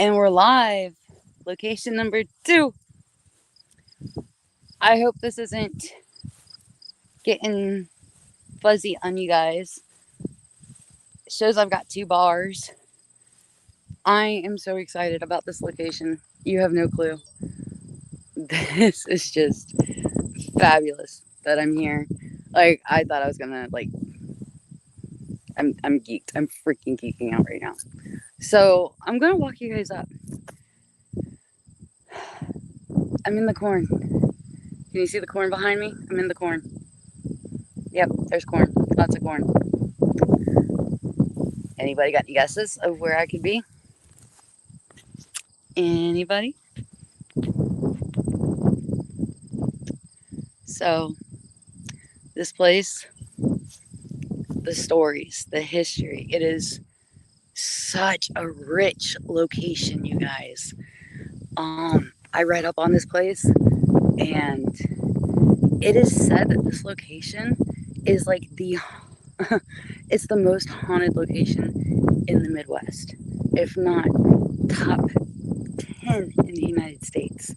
And we're live. Location number 2. I hope this isn't getting fuzzy on you guys. It shows I've got 2 bars. I am so excited about this location. You have no clue. This is just fabulous that I'm here. Like, I thought I was gonna I'm geeked. I'm freaking geeking out right now. So I'm gonna walk you guys up. I'm in the corn. Can you see the corn behind me? I'm in the corn. Yep, there's corn. Lots of corn. Anybody got any guesses of where I could be? Anybody? So, this place, the stories, the history, it is such a rich location, you guys. I read up on this place, and it is said that this location is like it's the most haunted location in the Midwest, if not top 10 in the United States.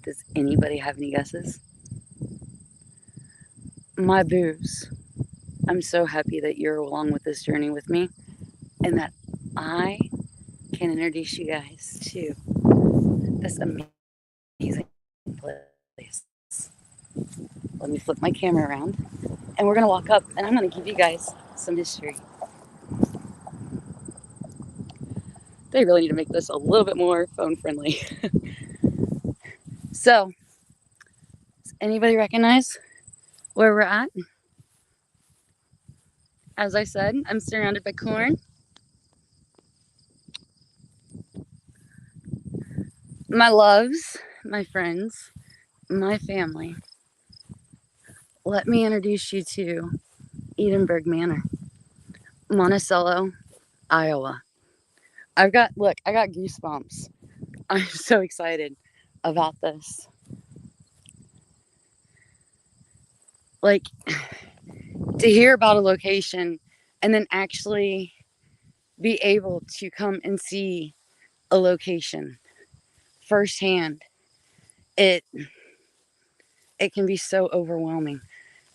Does anybody have any guesses? My boos. I'm so happy that you're along with this journey with me and that I can introduce you guys to this amazing place. Let me flip my camera around and we're going to walk up and I'm going to give you guys some history. They really need to make this a little bit more phone friendly. So, does anybody recognize where we're at? As I said, I'm surrounded by corn. My loves, my friends, my family. Let me introduce you to Edinburgh Manor, Monticello, Iowa. I got goosebumps. I'm so excited about this. Like, to hear about a location and then actually be able to come and see a location firsthand, it can be so overwhelming.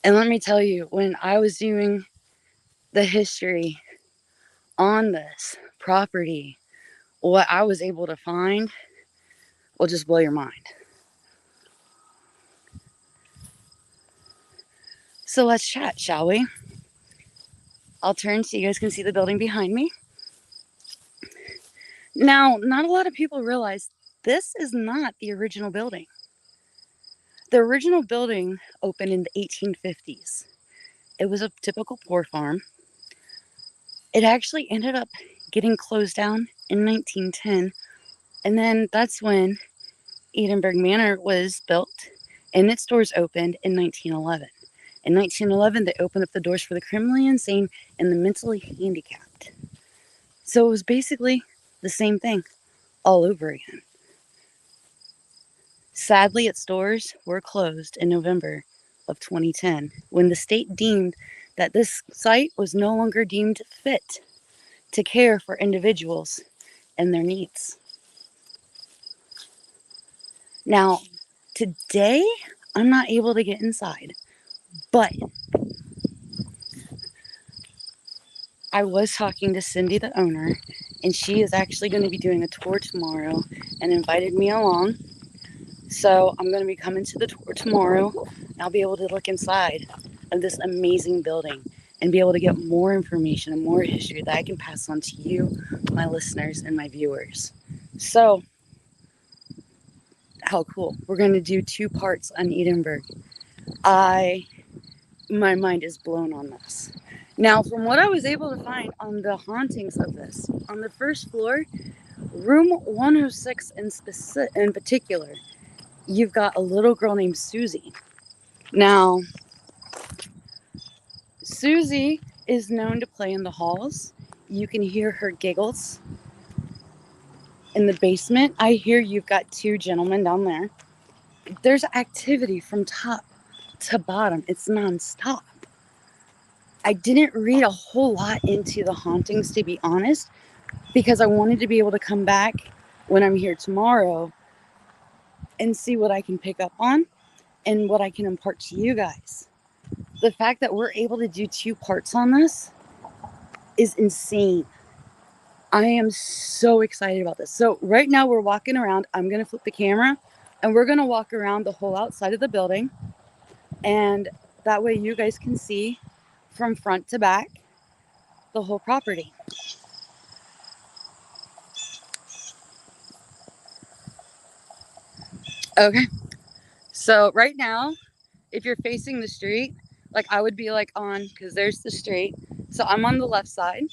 And let me tell you, when I was doing the history on this property, what I was able to find will just blow your mind. So let's chat, shall we? I'll turn so you guys can see the building behind me. Now, not a lot of people realize this is not the original building. The original building opened in the 1850s. It was a typical poor farm. It actually ended up getting closed down in 1910, and then that's when Edinburgh Manor was built and its doors opened in 1911. In 1911, they opened up the doors for the criminally insane and the mentally handicapped. So it was basically the same thing all over again. Sadly, its doors were closed in November of 2010 when the state deemed that this site was no longer deemed fit to care for individuals and their needs. Now, today, I'm not able to get inside, but I was talking to Cindy, the owner, and she is actually going to be doing a tour tomorrow and invited me along. So I'm going to be coming to the tour tomorrow, and I'll be able to look inside of this amazing building and be able to get more information and more history that I can pass on to you, my listeners, and my viewers. So, how cool. We're going to do 2 parts on Edinburgh. My mind is blown on this. Now, from what I was able to find on the hauntings of this, on the first floor, room 106 in particular, you've got a little girl named Susie. Now, Susie is known to play in the halls. You can hear her giggles. In the basement, I hear you've got 2 gentlemen down there. There's activity from top to bottom. It's nonstop. I didn't read a whole lot into the hauntings, to be honest, because I wanted to be able to come back when I'm here tomorrow and see what I can pick up on and what I can impart to you guys. The fact that we're able to do 2 parts on this is insane. I am so excited about this. So right now we're walking around. I'm going to flip the camera and we're going to walk around the whole outside of the building. And that way you guys can see from front to back the whole property. Okay. So right now, if you're facing the street, like I would be like on, because there's the street. So I'm on the left side.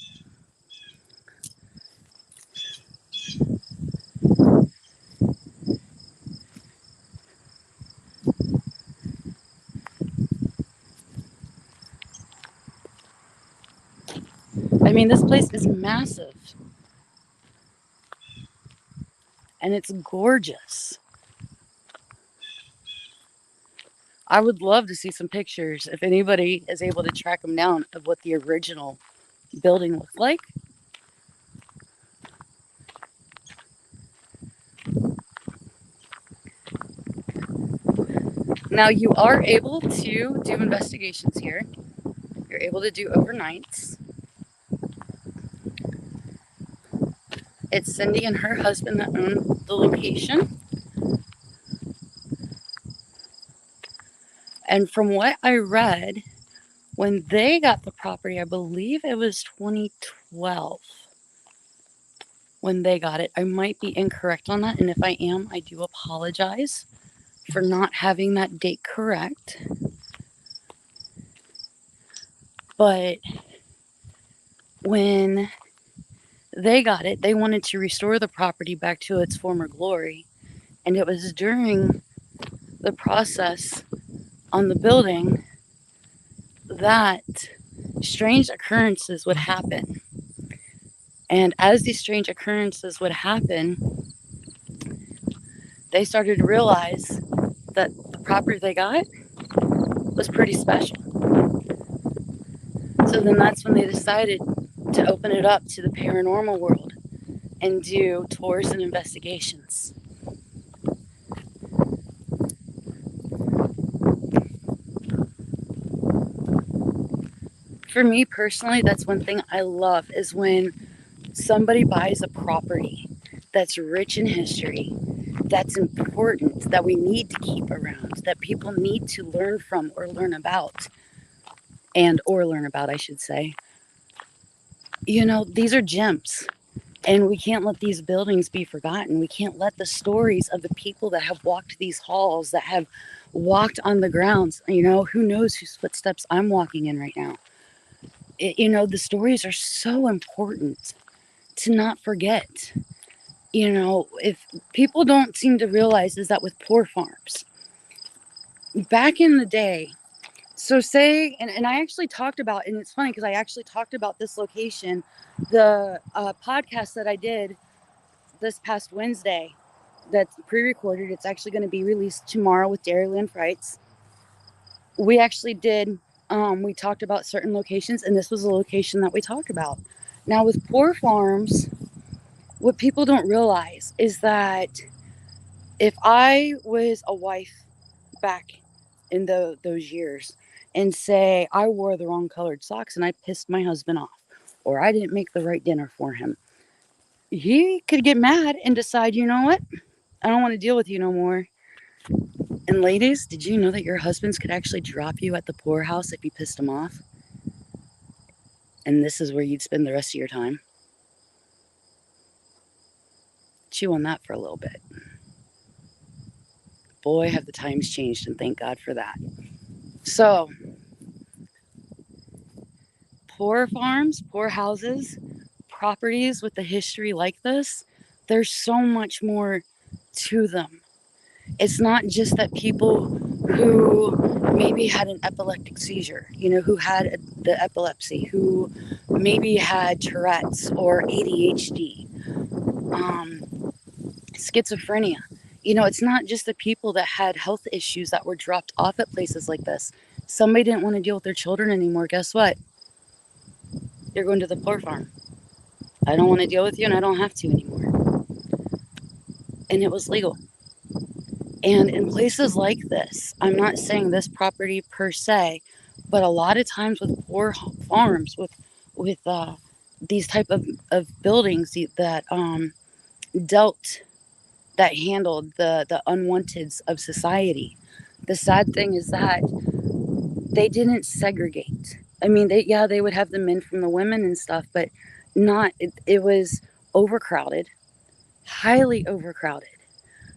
I mean, this place is massive. And it's gorgeous. I would love to see some pictures if anybody is able to track them down of what the original building looked like. Now you are able to do investigations here. You're able to do overnights. It's Cindy and her husband that own the location. And from what I read, when they got the property, I believe it was 2012 when they got it. I might be incorrect on that. And if I am, I do apologize for not having that date correct. But when they got it, they wanted to restore the property back to its former glory. And it was during the process on the building that strange occurrences would happen. And as these strange occurrences would happen, they started to realize that the property they got was pretty special. So then that's when they decided to open it up to the paranormal world and do tours and investigations. For me personally, that's one thing I love is when somebody buys a property that's rich in history, that's important, that we need to keep around, that people need to learn from or learn about, I should say. You know, these are gems. And we can't let these buildings be forgotten. We can't let the stories of the people that have walked these halls, that have walked on the grounds, you know, who knows whose footsteps I'm walking in right now. You know, the stories are so important to not forget. You know, if people don't seem to realize is that with poor farms, back in the day, so say, and I actually talked about, and it's funny because I actually talked about this location, the podcast that I did this past Wednesday that's pre-recorded. It's actually going to be released tomorrow with Dairyland Frights. We actually did, we talked about certain locations, and this was a location that we talked about. Now with poor farms, what people don't realize is that if I was a wife back in those years and say I wore the wrong colored socks and I pissed my husband off, or I didn't make the right dinner for him, he could get mad and decide, you know what? I don't want to deal with you no more. And ladies, did you know that your husbands could actually drop you at the poorhouse if you pissed them off? And this is where you'd spend the rest of your time? Chew on that for a little bit. Boy, have the times changed, and thank God for that. So, poor farms, poor houses, properties with a history like this, there's so much more to them. It's not just that people who maybe had an epileptic seizure, you know, who had the epilepsy, who maybe had Tourette's or ADHD, schizophrenia. You know, it's not just the people that had health issues that were dropped off at places like this. Somebody didn't want to deal with their children anymore. Guess what? You're going to the poor farm. I don't want to deal with you and I don't have to anymore. And it was legal. And in places like this, I'm not saying this property per se, but a lot of times with poor farms, with these type of buildings that dealt that handled the unwanteds of society. The sad thing is that they didn't segregate. I mean, they would have the men from the women and stuff, but not. It was overcrowded, highly overcrowded.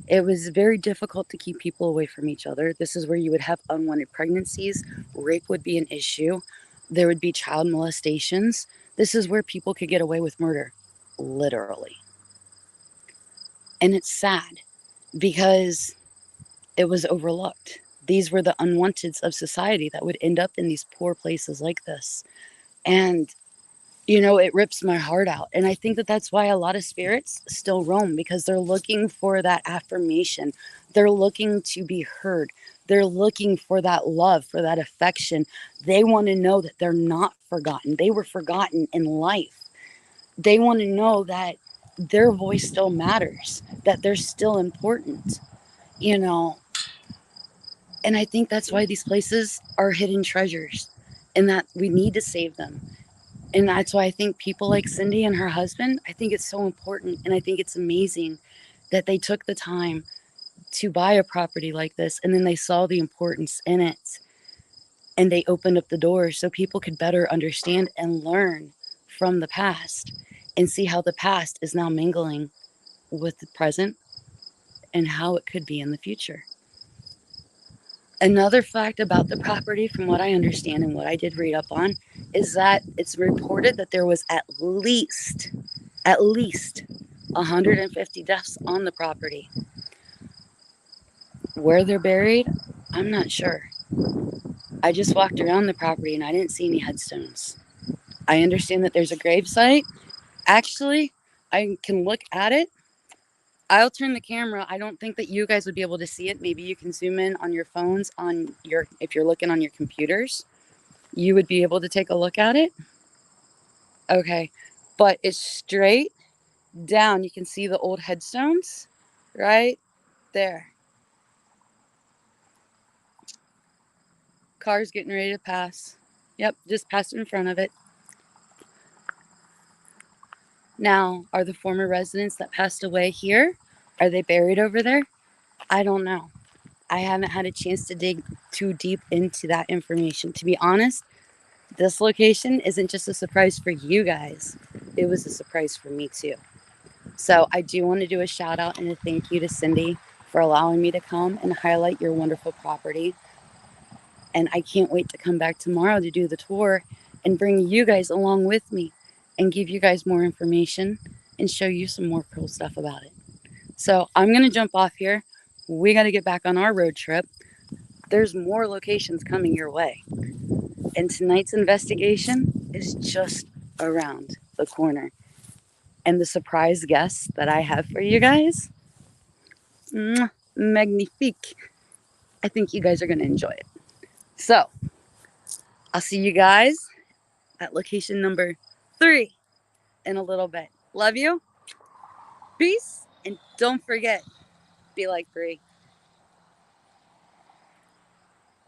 It was very difficult to keep people away from each other. This is where you would have unwanted pregnancies. Rape would be an issue. There would be child molestations. This is where people could get away with murder, literally. And it's sad because it was overlooked. These were the unwanteds of society that would end up in these poor places like this. And, it rips my heart out. And I think that that's why a lot of spirits still roam, because they're looking for that affirmation. They're looking to be heard. They're looking for that love, for that affection. They want to know that they're not forgotten. They were forgotten in life. They want to know that their voice still matters, that they're still important, you know. And I think that's why these places are hidden treasures and that we need to save them. And that's why I think people like Cindy and her husband, I think it's so important. And I think it's amazing that they took the time to buy a property like this and then they saw the importance in it and they opened up the doors so people could better understand and learn from the past and see how the past is now mingling with the present and how it could be in the future. Another fact about the property, from what I understand and what I did read up on, is that it's reported that there was at least 150 deaths on the property. Where they're buried, I'm not sure. I just walked around the property and I didn't see any headstones. I understand that there's a gravesite. Actually, I can look at it. I'll turn the camera. I don't think that you guys would be able to see it. Maybe you can zoom in on your phones if you're looking on your computers. You would be able to take a look at it. Okay. But it's straight down. You can see the old headstones right there. Car's getting ready to pass. Yep, just passed in front of it. Now, are the former residents that passed away here, are they buried over there? I don't know. I haven't had a chance to dig too deep into that information. To be honest, this location isn't just a surprise for you guys. It was a surprise for me too. So I do want to do a shout out and a thank you to Cindy for allowing me to come and highlight your wonderful property. And I can't wait to come back tomorrow to do the tour and bring you guys along with me and give you guys more information and show you some more cool stuff about it. So I'm going to jump off here. We got to get back on our road trip. There's more locations coming your way. And tonight's investigation is just around the corner. And the surprise guests that I have for you guys, magnifique. I think you guys are going to enjoy it. So I'll see you guys at location number 3 in a little bit. Love you. Peace. And don't forget, be like 3.